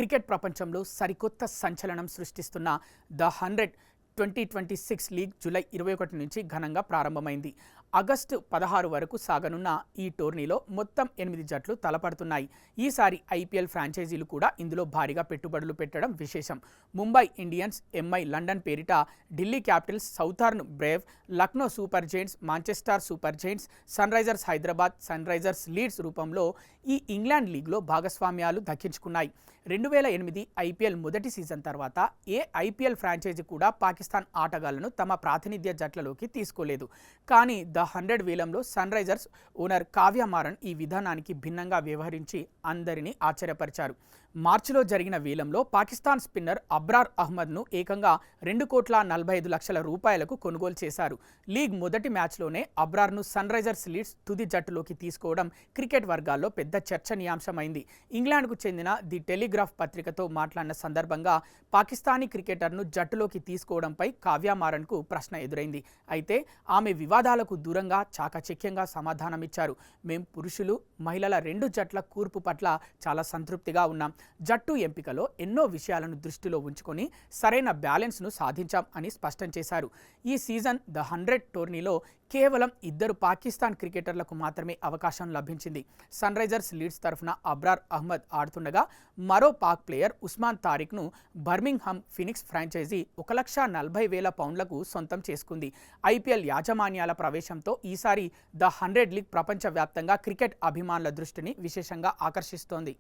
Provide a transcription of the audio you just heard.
Cricket ప్రపంచంలో సరికొత్త సంచలనం సృష్టిస్తున్న ద 100 2026 లీగ్ జూలై 21 నుంచి ఘనంగా ప్రారంభమైంది. ఆగస్టు 16 వరకు సాగనున్న ఈ టోర్నీలో మొత్తం 8 జట్లు తలపడుతున్నాయి. ఈసారి ఐపీఎల్ ఫ్రాంచైజీలు కూడా ఇందులో భారీగా పెట్టుబడులు పెట్టడం విశేషం. ముంబై ఇండియన్స్, ఎంఐ లండన్ పేరిట Delhi Capitals, Southern Brave, Lucknow Super Giants, Manchester Super Giants, Sunrisers Hyderabad, Sunrisers Leeds రూపంలో ఈ ఇంగ్లాండ్ లీగ్లో భాగస్వామ్యాలు దక్కించుకున్నాయి. 2008 ఐపీఎల్ మొదటి సీజన్ తర్వాత ఏ ఐపీఎల్ ఫ్రాంచైజీ కూడా పాకిస్తాన్ ఆటగాళ్లను తమ ప్రాతినిధ్య జట్లలోకి తీసుకోలేదు. కానీ ద 100 వేలంలో Sunrisers owner Kavya Maran ఈ విధానానికి భిన్నంగా వ్యవహరించి అందరినీ ఆశ్చర్యపరిచారు. మార్చిలో జరిగిన వేలంలో పాకిస్తాన్ స్పిన్నర్ అబ్రార్ అహ్మద్ను ఏకంగా 2,45,00,000 రూపాయలకు కొనుగోలు చేశారు. లీగ్ మొదటి మ్యాచ్లోనే అబ్రార్ను సన్ రైజర్స్ లీడ్స్ తుది జట్టులోకి తీసుకోవడం క్రికెట్ వర్గాల్లో పెద్ద చర్చనీయాంశమైంది. ఇంగ్లాండ్కు చెందిన ది టెలిగ్రాఫ్ పత్రికతో మాట్లాడిన సందర్భంగా పాకిస్తానీ క్రికెటర్ను జట్టులోకి తీసుకోవడంపై కావ్య మారన్కు ప్రశ్న ఎదురైంది. అయితే ఆమె వివాదాలకు దూరంగా చాకచక్యంగా సమాధానమిచ్చారు. మేం పురుషులు, మహిళల 2 జట్ల కూర్పు పట్ల చాలా సంతృప్తిగా ఉన్నాం. జట్టు ఎంపికలో ఎన్నో విషయాలను దృష్టిలో ఉంచుకొని సరైన బ్యాలెన్స్ను సాధించాం అని స్పష్టం చేశారు. ఈ సీజన్ ద 100 టోర్నీలో కేవలం 2 పాకిస్తాన్ క్రికెటర్లకు మాత్రమే అవకాశం లభించింది. సన్ రైజర్స్ లీడ్స్ తరఫున అబ్రార్ అహ్మద్ ఆడుతుండగా మరో పాక్ ప్లేయర్ ఉస్మాన్ తారిక్ను బర్మింగ్హామ్ ఫినిక్స్ ఫ్రాంచైజీ 1,40,000 పౌండ్లకు సొంతం చేసుకుంది. ఐపీఎల్ యాజమాన్యాల ప్రవేశంతో ఈసారి ద 100 లీగ్ ప్రపంచవ్యాప్తంగా క్రికెట్ అభిమానుల దృష్టిని విశేషంగా ఆకర్షిస్తోంది.